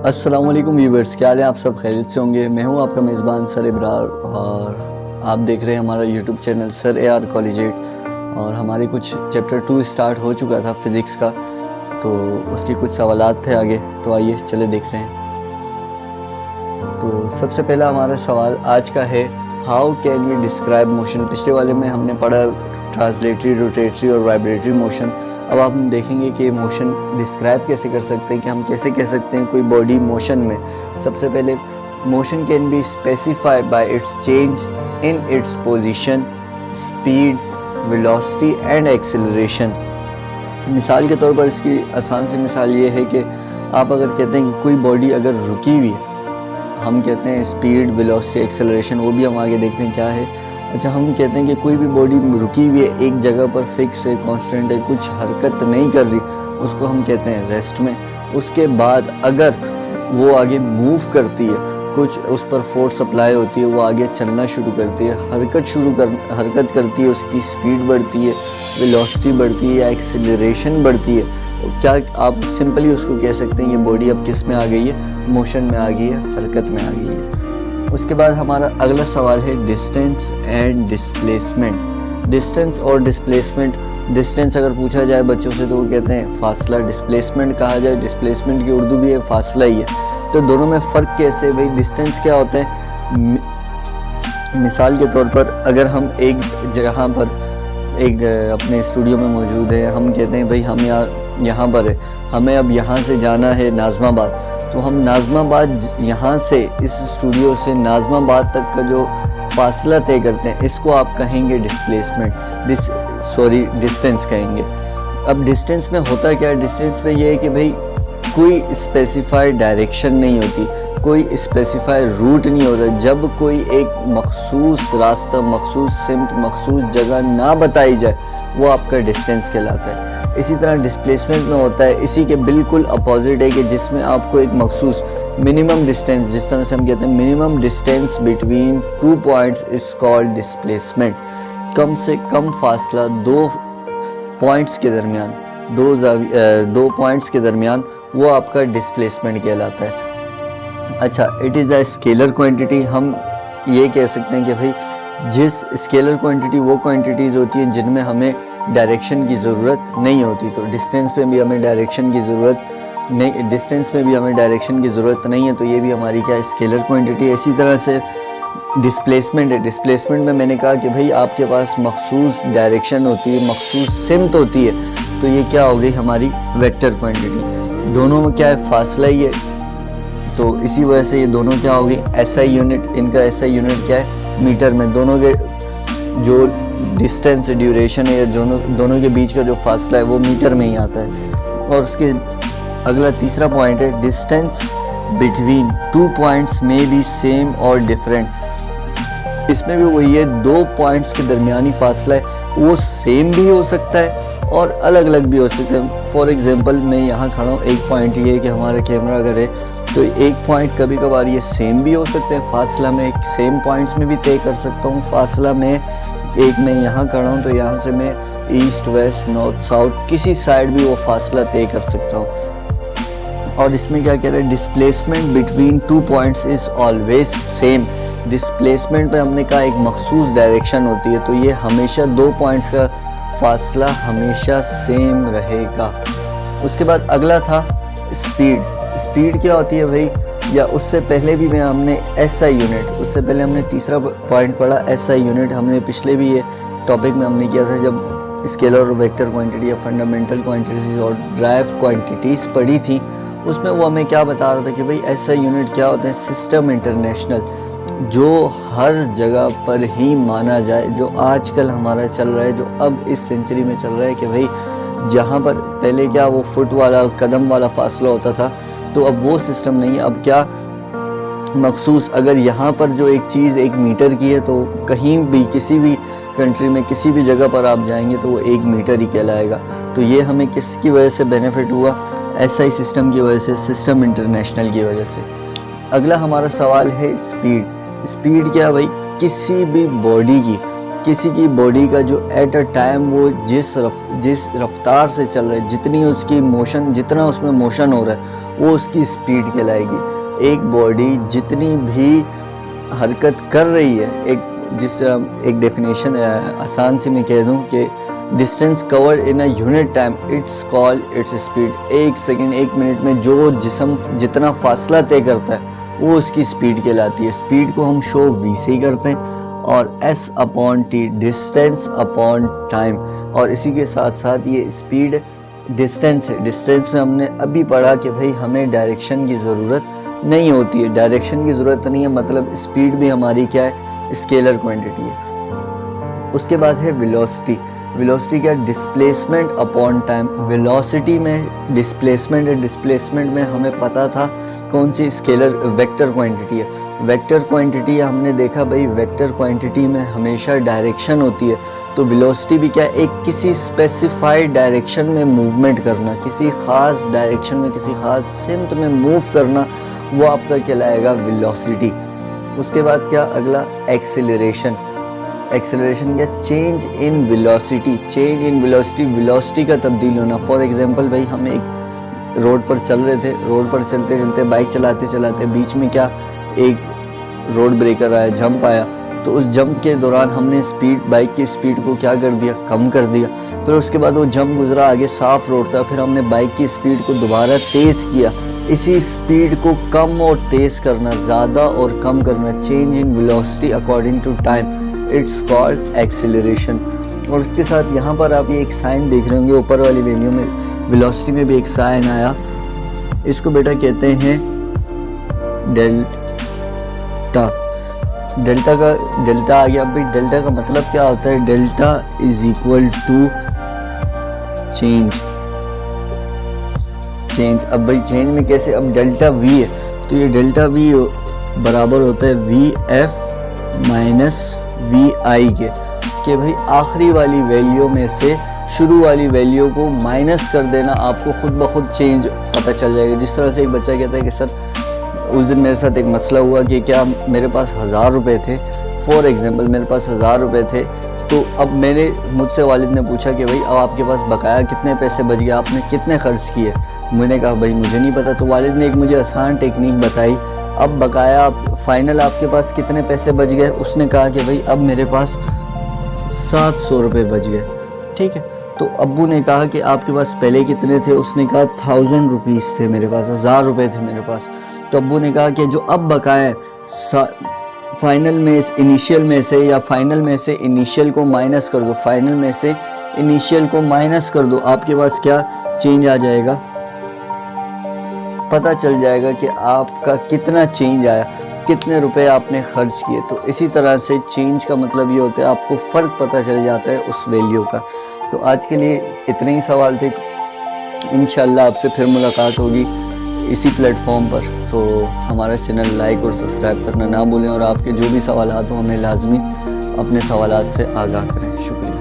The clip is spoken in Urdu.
السلام علیکم ویورز، کیا حال ہے؟ آپ سب خیریت سے ہوں گے۔ میں ہوں آپ کا میزبان سر ابرار اور آپ دیکھ رہے ہیں ہمارا YouTube channel sir A R collegiate, اور ہمارے کچھ چیپٹر 2 سٹارٹ ہو چکا تھا فزکس کا، تو اس کے کچھ سوالات تھے آگے، تو آئیے چلے دیکھ رہے ہیں۔ تو سب سے پہلا ہمارا سوال آج کا ہے، how can we describe motion? پچھلے والے میں ہم نے پڑھا ٹرانسلیٹری، روٹیٹری اور وائبریٹری موشن۔ اب آپ ہم دیکھیں گے کہ موشن ڈسکرائب کیسے کر سکتے ہیں، کہ ہم کیسے کہہ سکتے ہیں کوئی باڈی موشن میں۔ سب سے پہلے motion can be specify by its change in its position, speed, velocity and acceleration. مثال کے طور پر اس کی آسان سی مثال یہ ہے کہ آپ اگر کہتے ہیں کہ کوئی باڈی اگر رکی ہوئی ہے، ہم کہتے ہیں اسپیڈ، ویلوسٹی، ایکسیلریشن، وہ بھی ہم آگے دیکھتے ہیں کیا ہے۔ اچھا، ہم کہتے ہیں کہ کوئی بھی باڈی رکی ہوئی ہے، ایک جگہ پر فکس ہے، کانسٹنٹ ہے، کچھ حرکت نہیں کر رہی، اس کو ہم کہتے ہیں ریسٹ میں۔ اس کے بعد اگر وہ آگے موو کرتی ہے، کچھ اس پر فورس اپلائی ہوتی ہے، وہ آگے چلنا شروع کرتی ہے، حرکت کرتی ہے، اس کی اسپیڈ بڑھتی ہے، ویلوسٹی بڑھتی ہے یا ایکسیلریشن بڑھتی ہے، تو کیا آپ سمپلی اس کو کہہ سکتے ہیں یہ باڈی اب کس میں آ گئی ہے؟ موشن میں آ گئی ہے، حرکت میں آ گئی ہے۔ اس کے بعد ہمارا اگلا سوال ہے ڈسٹینس اینڈ ڈسپلیسمنٹ۔ ڈسٹینس اور ڈسپلیسمنٹ، ڈسٹینس اگر پوچھا جائے بچوں سے تو وہ کہتے ہیں فاصلہ، ڈسپلیسمنٹ کہا جائے، ڈسپلیسمنٹ کی اردو بھی ہے، فاصلہ ہی ہے۔ تو دونوں میں فرق کیسے؟ بھئی ڈسٹینس کیا ہوتا ہے؟ مثال کے طور پر اگر ہم ایک جگہ پر ایک اپنے اسٹوڈیو میں موجود ہے، ہم کہتے ہیں بھئی ہم یہاں پر ہے، ہمیں اب یہاں سے جانا ہے ناظم آباد، تو ہم ناظم آباد یہاں سے، اس اسٹوڈیو سے ناظم آباد تک کا جو فاصلہ طے کرتے ہیں، اس کو آپ کہیں گے ڈسٹینس کہیں گے۔ اب ڈسٹینس میں ہوتا کیا ہے؟ ڈسٹینس میں یہ ہے کہ بھئی کوئی اسپیسیفائی ڈائریکشن نہیں ہوتی، کوئی اسپیسیفائی روٹ نہیں ہوتا۔ جب کوئی ایک مخصوص راستہ، مخصوص سمت، مخصوص جگہ نہ بتائی جائے، وہ آپ کا ڈسٹینس کہلاتا ہے۔ اسی طرح ڈسپلیسمنٹ میں ہوتا ہے، اسی کے بالکل اپوزٹ ہے، کہ جس میں آپ کو ایک مخصوص منیمم ڈسٹینس، جس طرح سے ہم کہتے ہیں minimum distance between 2 points is called displacement. کم سے کم فاصلہ دو پوائنٹس کے درمیان، دو پوائنٹس کے درمیان، وہ آپ کا ڈسپلیسمنٹ کہلاتا ہے۔ اچھا، it is a scalar quantity. ہم یہ کہہ سکتے ہیں کہ بھئی جس اسکیلر کوانٹٹی، وہ کوانٹٹیز ہوتی ہیں جن میں ہمیں ڈائریکشن کی ضرورت نہیں ہوتی، تو ڈسٹینس میں بھی ہمیں ڈائریکشن کی ضرورت نہیں ہے، تو یہ بھی ہماری کیا ہے؟ اسکیلر کوانٹٹی ہے۔ اسی طرح سے ڈسپلیسمنٹ ہے، ڈسپلیسمنٹ میں نے کہا کہ بھئی آپ کے پاس مخصوص ڈائریکشن ہوتی ہے، مخصوص سمت ہوتی ہے، تو یہ کیا ہو گئی؟ ہماری ویکٹر کوانٹٹی۔ دونوں میں کیا ہے؟ فاصلہ ہی ہے، تو اسی وجہ سے یہ دونوں کیا ہو گئی؟ S I unit. ان کا ایس آئی یونٹ کیا ہے؟ میٹر میں۔ دونوں کے جو ڈسٹینس، ڈیوریشن ہے، دونوں کے بیچ کا جو فاصلہ ہے، وہ میٹر میں ہی آتا ہے۔ اور اس کے اگلا تیسرا پوائنٹ ہے ڈسٹینس بٹوین 2 پوائنٹس میں بی سیم اور ڈیفرنٹ۔ اس میں بھی وہی ہے، 2 پوائنٹس کے درمیانی فاصلہ ہے، وہ سیم بھی ہو سکتا ہے اور الگ الگ بھی ہو سکتا ہے۔ فار ایگزامپل میں یہاں کھڑا ہوں، ایک پوائنٹ یہ ہے کہ ہمارا کیمرہ اگر ہے تو ایک پوائنٹ کبھی کبھار یہ سیم بھی ہو سکتے ہیں، فاصلہ میں ایک سیم پوائنٹس میں بھی طے کر سکتا ہوں۔ فاصلہ میں ایک میں یہاں کھڑا ہوں تو یہاں سے میں ایسٹ، ویسٹ، نارتھ، ساؤتھ، کسی سائڈ بھی وہ فاصلہ طے کر سکتا ہوں۔ اور اس میں کیا کہہ رہے ہیں؟ Displacement between 2 points is always same. Displacement پہ ہم نے کہا ایک مخصوص ڈائریکشن ہوتی ہے، تو یہ ہمیشہ 2 پوائنٹس کا فاصلہ ہمیشہ سیم رہے گا۔ اس کے بعد اگلا تھا اسپیڈ۔ اسپیڈ کیا ہوتی ہے بھائی؟ یا اس سے پہلے بھی ہم نے ایس آئی یونٹ، اس سے پہلے ہم نے تیسرا پوائنٹ پڑھا ایس آئی یونٹ۔ ہم نے پچھلے بھی یہ ٹاپک میں ہم نے کیا تھا جب اسکیلر اور ویکٹر کوانٹٹی یا فنڈامنٹل کوانٹٹیز اور ڈرائیو کوانٹٹیز پڑھی تھی، اس میں وہ ہمیں کیا بتا رہا تھا کہ بھائی ایس آئی یونٹ کیا ہوتا ہے؟ سسٹم انٹرنیشنل، جو ہر جگہ پر ہی مانا جائے، جو آج کل ہمارا چل رہا ہے، جو اب اس سینچری میں چل رہا ہے، کہ بھائی جہاں پر پہلے کیا وہ فٹ والا، قدم والا فاصلہ ہوتا تھا، تو اب وہ سسٹم نہیں ہے۔ اب کیا مخصوص، اگر یہاں پر جو ایک چیز 1 میٹر کی ہے، تو کہیں بھی کسی بھی کنٹری میں کسی بھی جگہ پر آپ جائیں گے تو وہ 1 میٹر ہی کہلائے گا۔ تو یہ ہمیں کس کی وجہ سے بینیفٹ ہوا؟ ایس آئی سسٹم کی وجہ سے، سسٹم انٹرنیشنل کی وجہ سے۔ اگلا ہمارا سوال ہے اسپیڈ۔ اسپیڈ کیا بھائی؟ کسی بھی باڈی کی، کسی کی باڈی کا جو ایٹ اے ٹائم وہ جس رفتار سے چل رہا ہے، جتنی اس کی موشن، جتنا اس میں موشن ہو رہا ہے، وہ اس کی اسپیڈ کہلائے گی۔ ایک باڈی جتنی بھی حرکت کر رہی ہے، ایک ڈیفینیشن آسان سے میں کہہ دوں کہ distance cover in a unit time its call its speed. ایک سیکنڈ، ایک منٹ میں جو جسم جتنا فاصلہ طے کرتا ہے وہ اس کی اسپیڈ کہلاتی ہے۔ اسپیڈ کو ہم شو وی سے ہی کرتے ہیں، اور S upon T distance upon time, اور اسی کے ساتھ ساتھ یہ اسپیڈ ڈسٹینس ہے۔ ڈسٹینس میں ہم نے ابھی پڑھا کہ بھئی ہمیں ڈائریکشن کی ضرورت نہیں ہوتی ہے، ڈائریکشن کی ضرورت نہیں ہے، مطلب اسپیڈ بھی ہماری کیا ہے، اسکیلر کوانٹٹی ہے۔ اس کے بعد ہے ویلوسٹی۔ ویلوسٹی کیا؟ Displacement upon time. ویلوسٹی میں ڈسپلیسمنٹ ہے، ڈسپلیسمنٹ میں ہمیں پتا تھا کون سی اسکیلر ویکٹر کوانٹٹی ہے۔ ویکٹر کوانٹٹی ہم نے دیکھا بھئی ویکٹر کوانٹٹی میں ہمیشہ ڈائریکشن ہوتی ہے، تو ویلوسٹی بھی کیا ہے؟ ایک کسی اسپیسیفائڈ ڈائریکشن میں موومنٹ کرنا، کسی خاص ڈائریکشن میں، کسی خاص سمت میں موو کرنا، وہ آپ کا کہلائے گا ویلوسٹی۔ اس کے بعد کیا اگلا؟ ایکسیلریشن۔ ایکسیلریشن کیا؟ Change in velocity. Change in velocity, velocity کا تبدیل ہونا۔ فار ایگزامپل بھائی ہم ایک روڈ پر چل رہے تھے، روڈ پر چلتے چلتے بائک چلاتے چلاتے بیچ میں کیا ایک روڈ بریکر آیا، جمپ آیا، تو اس جمپ کے دوران ہم نے بائک کی اسپیڈ کو کیا کر دیا؟ کم کر دیا۔ پھر اس کے بعد وہ جمپ گزرا، آگے صاف روڈ تھا، پھر ہم نے بائک کی اسپیڈ کو دوبارہ تیز کیا۔ اسی اسپیڈ کو کم اور تیز کرنا، زیادہ اور کم کرنا، change in velocity according to time, its called acceleration. اور اس کے ساتھ یہاں پر آپ یہ ایک سائن دیکھ رہے ہوں گے، اوپر والی ویلیو میں ویلوسٹی میں بھی ایک سائن آیا، اس کو بیٹا کہتے ہیں ڈیلٹا۔ ڈیلٹا آ گیا۔ اب بھائی ڈیلٹا کا مطلب کیا ہوتا ہے؟ Delta is equal to change. اب بھائی چینج میں کیسے؟ اب ڈیلٹا وی ہے تو یہ ڈیلٹا وی برابر ہوتا ہے وی ایف مائنس وی آئی کے، کہ بھائی آخری والی ویلیو میں سے شروع والی ویلیو کو مائنس کر دینا، آپ کو خود بخود چینج پتہ چل جائے گا۔ جس طرح سے ایک بچہ کہتا ہے کہ سر اس دن میرے ساتھ ایک مسئلہ ہوا کہ کیا میرے پاس 1000 روپے تھے، فور ایگزامپل میرے پاس 1000 روپے تھے، تو اب مجھ سے والد نے پوچھا کہ بھائی اب آپ کے پاس بقایا کتنے پیسے بچ گئے، آپ نے کتنے خرچ کیے؟ میں نے کہا بھائی مجھے نہیں پتا، تو والد نے ایک مجھے آسان ٹیکنیک بتائی، اب بقایا فائنل آپ کے پاس کتنے پیسے بچ گئے؟ اس نے کہا کہ بھائی اب میرے پاس 700 روپے بچ گئے، ٹھیک ہے۔ تو ابو نے کہا کہ آپ کے پاس پہلے کتنے تھے؟ اس نے کہا 1000 روپیز تھے میرے پاس، 1000 روپے تھے میرے پاس۔ تو ابو نے کہا کہ جو اب بقایا ہے فائنل میں انیشیل میں سے، یا فائنل میں سے انیشیل کو مائنس کر دو، فائنل میں سے انیشیل کو مائنس کر دو، آپ کے پاس کیا چینج آ جائے گا؟ پتہ چل جائے گا کہ آپ کا کتنا چینج آیا، کتنے روپے آپ نے خرچ کیے۔ تو اسی طرح سے چینج کا مطلب یہ ہوتا ہے آپ کو فرق پتہ چل جاتا ہے اس ویلیو کا۔ تو آج کے لیے اتنے ہی سوال تھے، انشاءاللہ آپ سے پھر ملاقات ہوگی اسی پلیٹ فارم پر۔ تو ہمارا چینل لائک اور سبسکرائب کرنا نہ بھولیں، اور آپ کے جو بھی سوالات ہوں ہمیں لازمی اپنے سوالات سے آگاہ کریں۔ شکریہ۔